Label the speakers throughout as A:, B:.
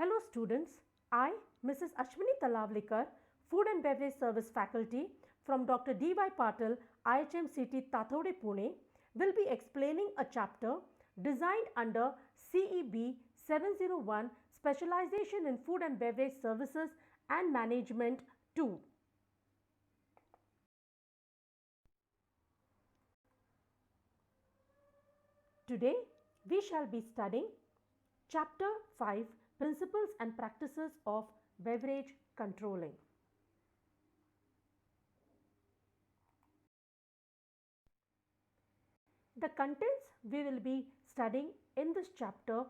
A: Hello students, I, Mrs. Ashwini Talavlikar, Food and Beverage Service Faculty from Dr. D.Y. Patil, IHMCT Tathode Pune, will be explaining a chapter designed under CEB 701 Specialization in Food and Beverage Services and Management 2. Today, we shall be studying Chapter 5 Principles and Practices of Beverage Controlling. The contents we will be studying in this chapter,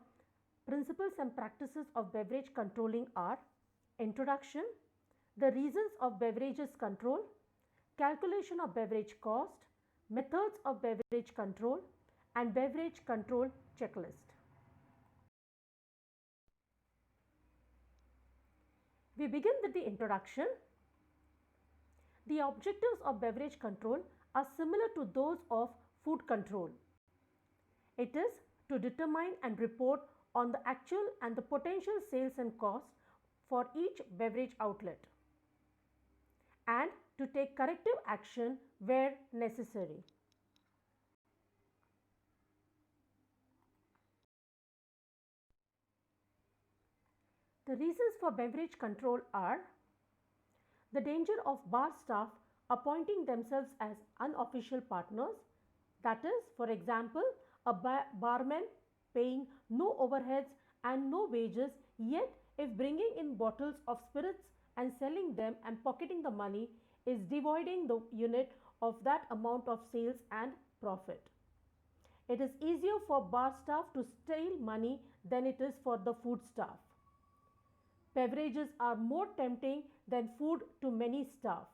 A: Principles and Practices of Beverage Controlling, are Introduction, the reasons of beverages control, calculation of beverage cost, methods of beverage control, and beverage control checklist. We begin with the introduction. The objectives of beverage control are similar to those of food control. It is to determine and report on the actual and the potential sales and costs for each beverage outlet, and to take corrective action where necessary. The reasons for beverage control are the danger of bar staff appointing themselves as unofficial partners, that is, for example, a barman paying no overheads and no wages, yet if bringing in bottles of spirits and selling them and pocketing the money is devoiding the unit of that amount of sales and profit. It is easier for bar staff to steal money than it is for the food staff. Beverages are more tempting than food to many staff.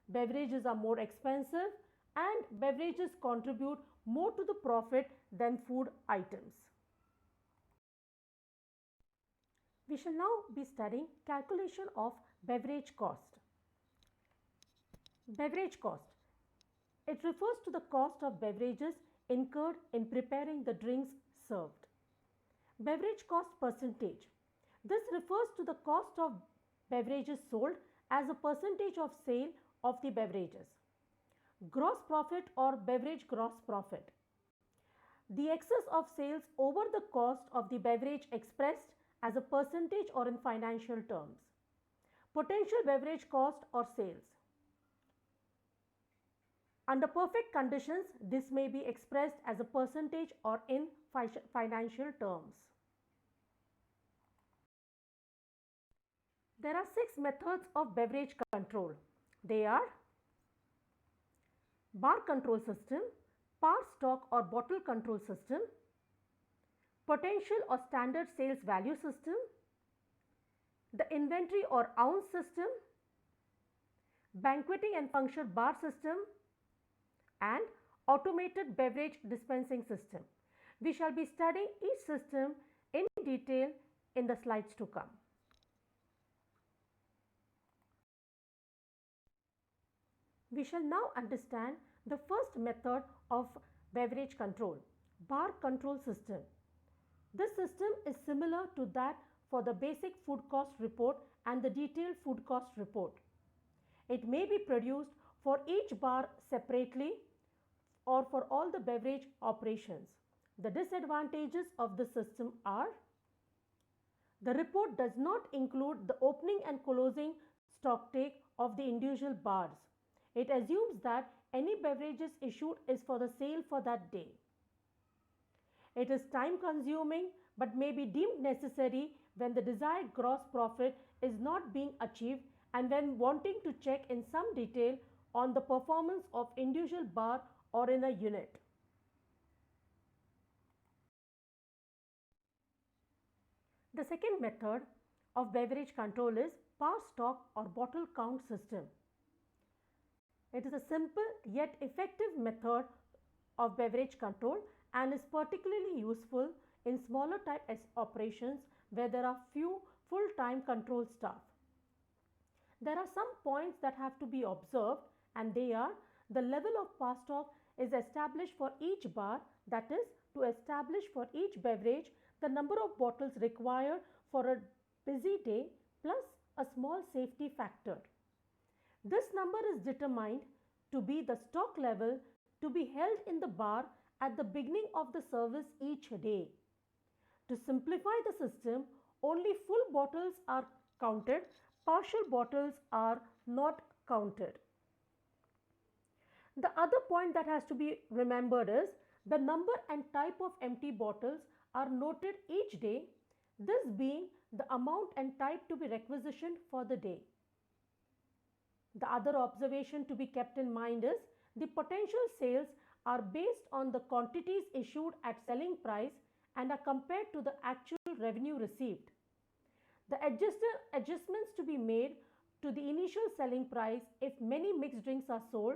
A: Beverages are more expensive and beverages contribute more to the profit than food items. We shall now be studying calculation of beverage cost. Beverage cost. It refers to the cost of beverages incurred in preparing the drinks served. Beverage cost percentage. This refers to the cost of beverages sold as a percentage of sale of the beverages. Gross profit or beverage gross profit. The excess of sales over the cost of the beverage expressed as a percentage or in financial terms. Potential beverage cost or sales. Under perfect conditions, this may be expressed as a percentage or in financial terms. There are 6 methods of beverage control. They are bar control system, par stock or bottle control system, potential or standard sales value system, the inventory or ounce system, banqueting and functional bar system, and automated beverage dispensing system. We shall be studying each system in detail in the slides to come. We shall now understand the first method of beverage control, bar control system. This system is similar to that for the basic food cost report and the detailed food cost report. It may be produced for each bar separately or for all the beverage operations. The disadvantages of the system are: the report does not include the opening and closing stock take of the individual bars. It assumes that any beverages issued is for the sale for that day. It is time consuming but may be deemed necessary when the desired gross profit is not being achieved and when wanting to check in some detail on the performance of individual bar or in a unit. The second method of beverage control is par stock or bottle count system. It is a simple yet effective method of beverage control and is particularly useful in smaller type operations where there are few full-time control staff. There are some points that have to be observed, and they are: the level of par stock is established for each bar, that is, to establish for each beverage the number of bottles required for a busy day plus a small safety factor. This number is determined to be the stock level to be held in the bar at the beginning of the service each day. To simplify the system, only full bottles are counted, partial bottles are not counted. The other point that has to be remembered is the number and type of empty bottles are noted each day, this being the amount and type to be requisitioned for the day. The other observation to be kept in mind is the potential sales are based on the quantities issued at selling price and are compared to the actual revenue received. The adjustments to be made to the initial selling price if many mixed drinks are sold.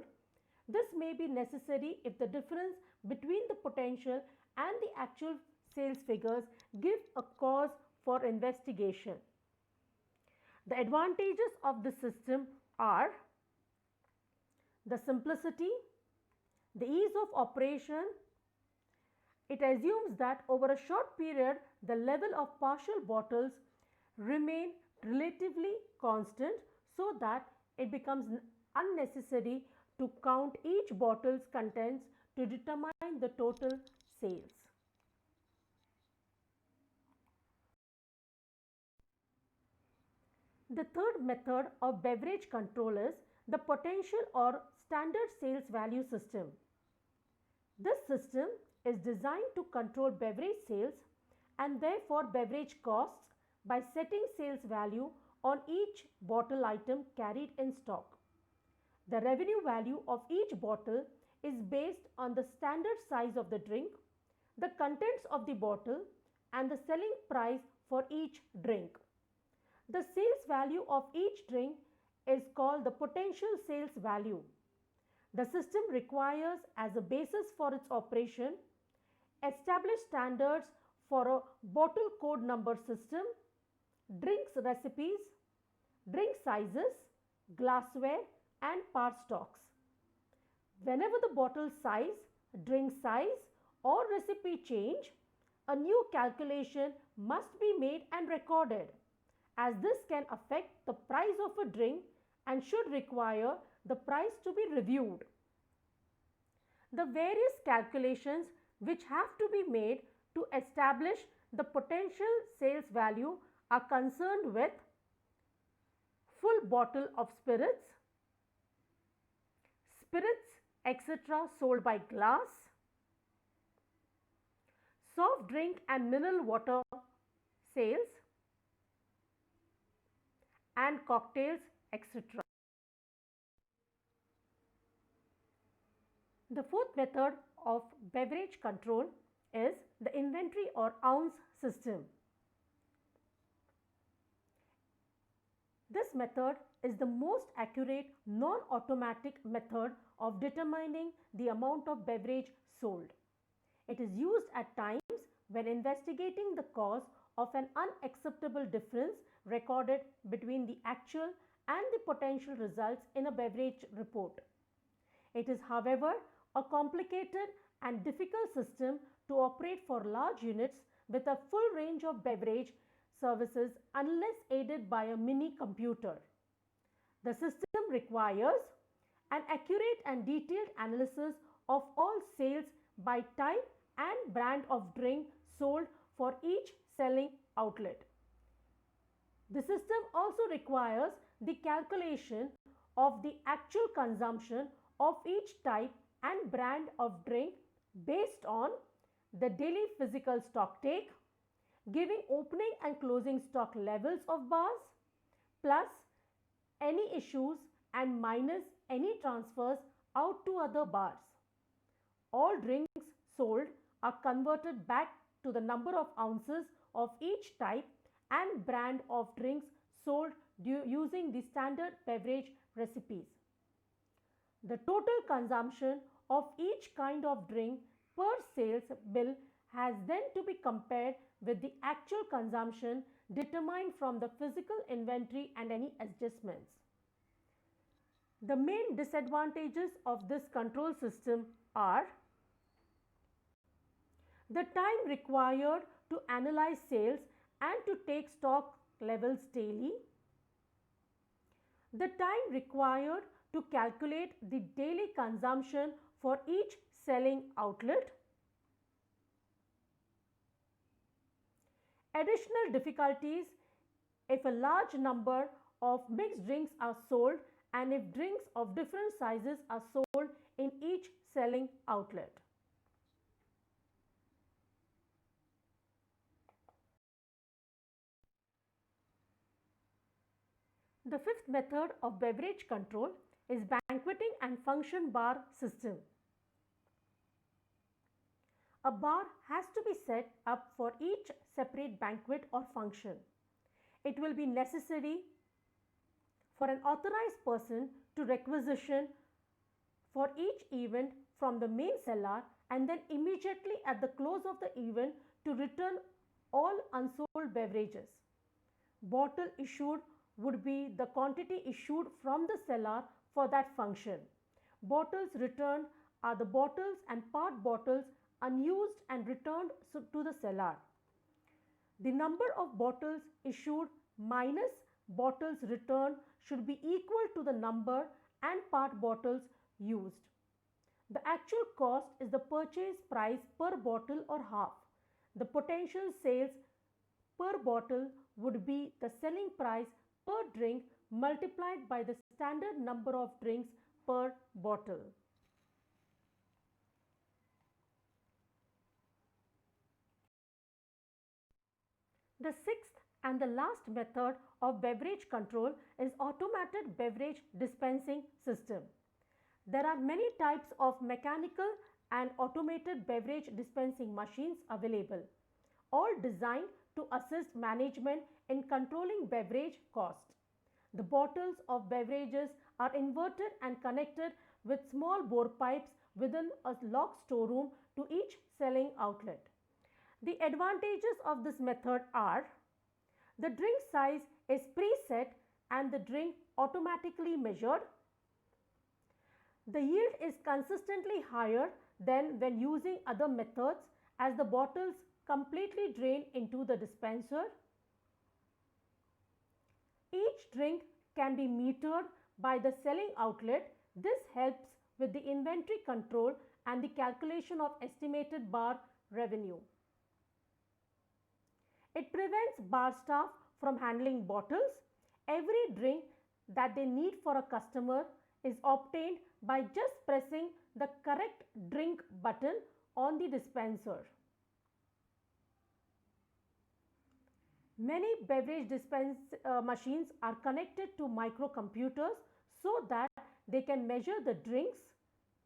A: This may be necessary if the difference between the potential and the actual sales figures give a cause for investigation. The advantages of this system are the simplicity, the ease of operation. It assumes that over a short period the level of partial bottles remain relatively constant so that it becomes unnecessary to count each bottle's contents to determine the total sales. The third method of beverage control is the potential or standard sales value system. This system is designed to control beverage sales and therefore beverage costs by setting sales value on each bottle item carried in stock. The revenue value of each bottle is based on the standard size of the drink, the contents of the bottle, and the selling price for each drink. The sales value of each drink is called the potential sales value. The system requires as a basis for its operation established standards for a bottle code number system, drinks recipes, drink sizes, glassware and part stocks. Whenever the bottle size, drink size or recipe change, a new calculation must be made and recorded, as this can affect the price of a drink and should require the price to be reviewed. The various calculations which have to be made to establish the potential sales value are concerned with full bottle of spirits, etc. sold by glass, soft drink and mineral water sales, and cocktails, etc. The fourth method of beverage control is the inventory or ounce system. This method is the most accurate non-automatic method of determining the amount of beverage sold. It is used at times when investigating the cause of an unacceptable difference recorded between the actual and the potential results in a beverage report. It is, however, a complicated and difficult system to operate for large units with a full range of beverage services unless aided by a mini computer. The system requires an accurate and detailed analysis of all sales by type and brand of drink sold for each selling outlet. The system also requires the calculation of the actual consumption of each type and brand of drink based on the daily physical stock take, giving opening and closing stock levels of bars, plus any issues and minus any transfers out to other bars. All drinks sold are converted back to the number of ounces of each type and brand of drinks sold using the standard beverage recipes. The total consumption of each kind of drink per sales bill has then to be compared with the actual consumption determined from the physical inventory and any adjustments. The main disadvantages of this control system are the time required to analyze sales and to take stock levels daily, the time required to calculate the daily consumption for each selling outlet, additional difficulties if a large number of mixed drinks are sold and if drinks of different sizes are sold in each selling outlet. The fifth method of beverage control is banqueting and function bar system. A bar has to be set up for each separate banquet or function. It will be necessary for an authorized person to requisition for each event from the main cellar and then immediately at the close of the event to return all unsold beverages. Bottle issued would be the quantity issued from the cellar for that function. Bottles returned are the bottles and part bottles unused and returned to the cellar. The number of bottles issued minus bottles returned should be equal to the number and part bottles used. The actual cost is the purchase price per bottle or half. The potential sales per bottle would be the selling price per drink multiplied by the standard number of drinks per bottle. The sixth and the last method of beverage control is automated beverage dispensing system. There are many types of mechanical and automated beverage dispensing machines available, all designed to assist management in controlling beverage cost. The bottles of beverages are inverted and connected with small bore pipes within a locked storeroom to each selling outlet. The advantages of this method are: the drink size is preset and the drink automatically measured. The yield is consistently higher than when using other methods as the bottles completely drain into the dispenser. Each drink can be metered by the selling outlet. This helps with the inventory control and the calculation of estimated bar revenue. It prevents bar staff from handling bottles. Every drink that they need for a customer is obtained by just pressing the correct drink button on the dispenser. Many beverage machines are connected to microcomputers so that they can measure the drinks,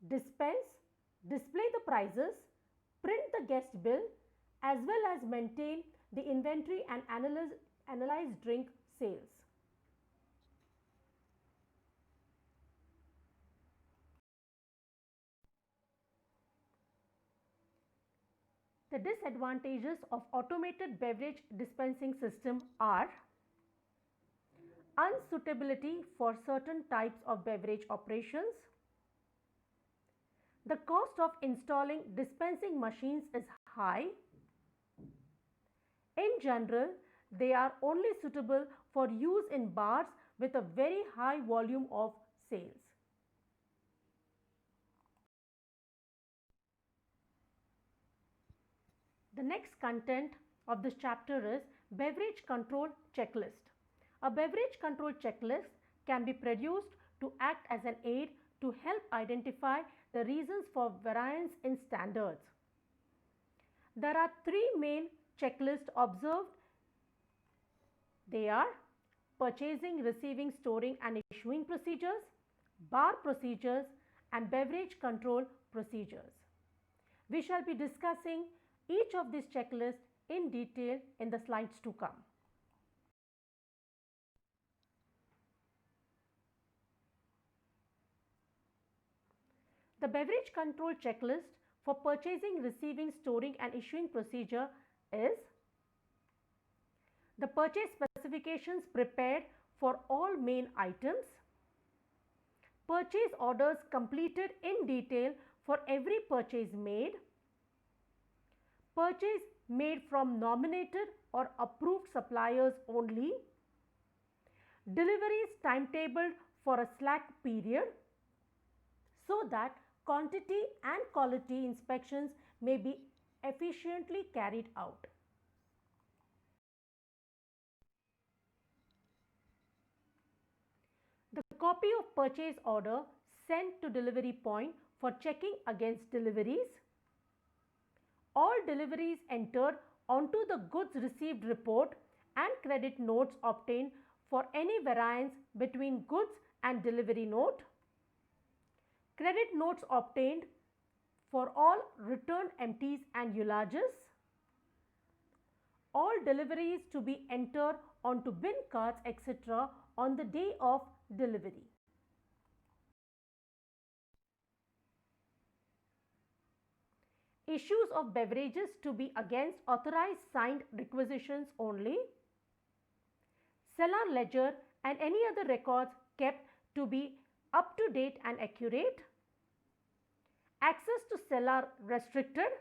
A: dispense, display the prices, print the guest bill, as well as maintain the inventory and analyze drink sales. The disadvantages of automated beverage dispensing system are: unsuitability for certain types of beverage operations. The cost of installing dispensing machines is high. In general, they are only suitable for use in bars with a very high volume of sales. The next content of this chapter is Beverage Control Checklist. A beverage control checklist can be produced to act as an aid to help identify the reasons for variance in standards. There are three main checklists observed. They are purchasing, receiving, storing and issuing procedures, bar procedures and beverage control procedures. We shall be discussing each of these checklists in detail in the slides to come. The beverage control checklist for purchasing, receiving, storing and issuing procedure is: the purchase specifications prepared for all main items, purchase orders completed in detail for every purchase made, purchase made from nominated or approved suppliers only, deliveries timetabled for a slack period so that quantity and quality inspections may be efficiently carried out. The copy of purchase order sent to delivery point for checking against deliveries. All deliveries entered onto the goods received report and credit notes obtained for any variance between goods and delivery note. Credit notes obtained for all returned empties and ullages. All deliveries to be entered onto bin cards, etc. on the day of delivery. Issues of beverages to be against authorized signed requisitions only. Cellar ledger and any other records kept to be up to date and accurate. Access to cellar restricted.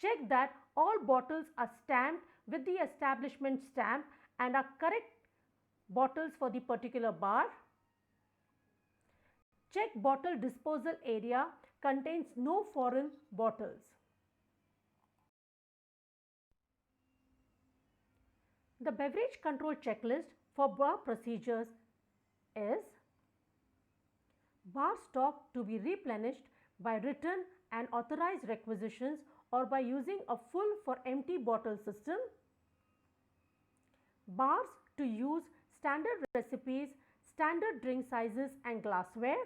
A: Check that all bottles are stamped with the establishment stamp and are correct bottles for the particular bar. Check bottle disposal area contains no foreign bottles. The beverage control checklist for bar procedures is: bar stock to be replenished by written and authorized requisitions or by using a full for empty bottle system. Bars to use standard recipes, standard drink sizes and glassware.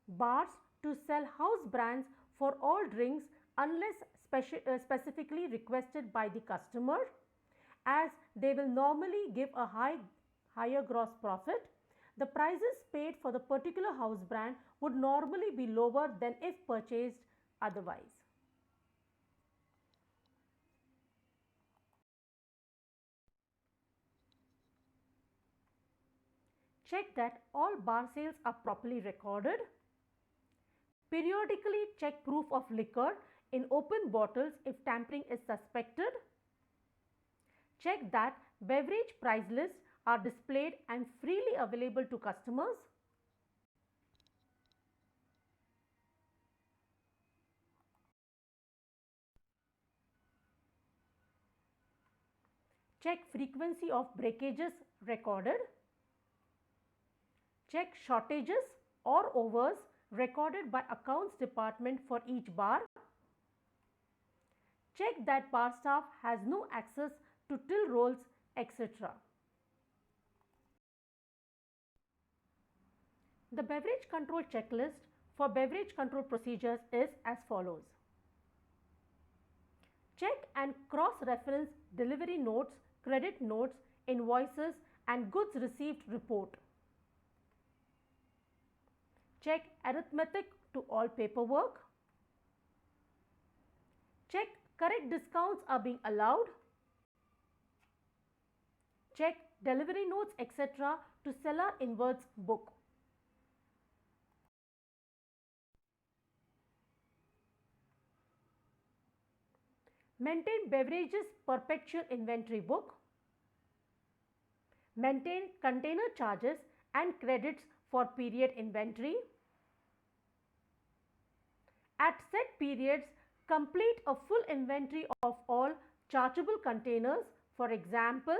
A: Bars to sell house brands for all drinks unless specifically requested by the customer, as they will normally give a higher gross profit. The prices paid for the particular house brand would normally be lower than if purchased otherwise. Check that all bar sales are properly recorded. Periodically check proof of liquor in open bottles if tampering is suspected. Check that beverage price lists are displayed and freely available to customers. Check frequency of breakages recorded. Check shortages or overs recorded by accounts department for each bar. Check that bar staff has no access to till rolls, etc. The beverage control checklist for beverage control procedures is as follows. Check and cross-reference delivery notes, credit notes, invoices and goods received report. Check arithmetic to all paperwork. Check correct discounts are being allowed. Check delivery notes, etc. to seller inwards book. Maintain beverages perpetual inventory book. Maintain container charges and credits for period inventory. At set periods, complete a full inventory of all chargeable containers, for example,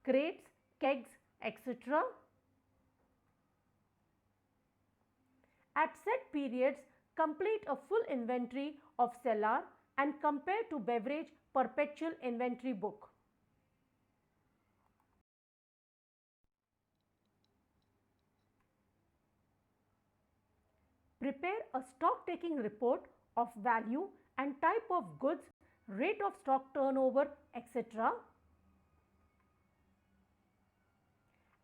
A: crates, kegs, etc. At set periods, complete a full inventory of cellar and compare to beverage perpetual inventory book. Prepare a stock taking report of value and type of goods, rate of stock turnover, etc.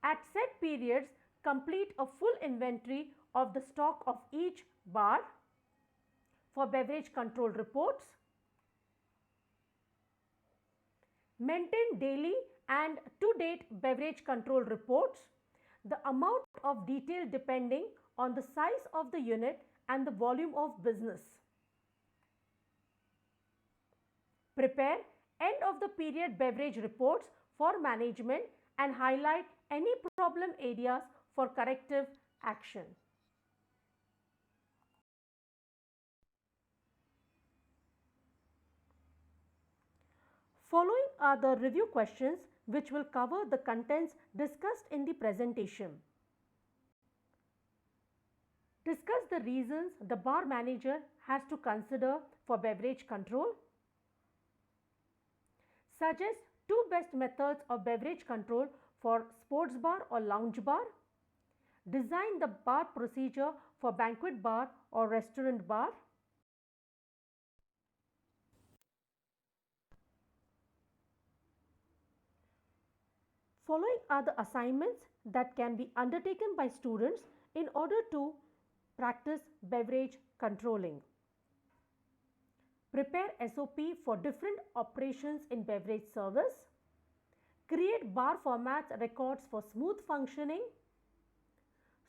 A: At set periods, complete a full inventory of the stock of each bar for beverage control reports. Maintain daily and to-date beverage control reports. The amount of detail depending on the size of the unit and the volume of business. Prepare end of the period beverage reports for management and highlight any problem areas for corrective action. Following are the review questions which will cover the contents discussed in the presentation. Discuss the reasons the bar manager has to consider for beverage control. Suggest two best methods of beverage control for sports bar or lounge bar. Design the bar procedure for banquet bar or restaurant bar. Following are the assignments that can be undertaken by students in order to practice beverage controlling. Prepare SOP for different operations in beverage service. Create bar formats records for smooth functioning.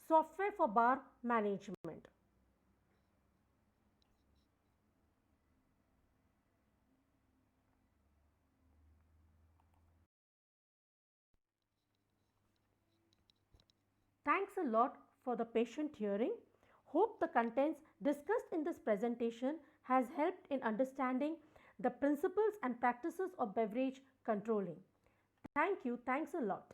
A: Software for bar management. Thanks a lot for the patient hearing. Hope the contents discussed in this presentation has helped in understanding the principles and practices of beverage controlling. Thank you. Thanks a lot.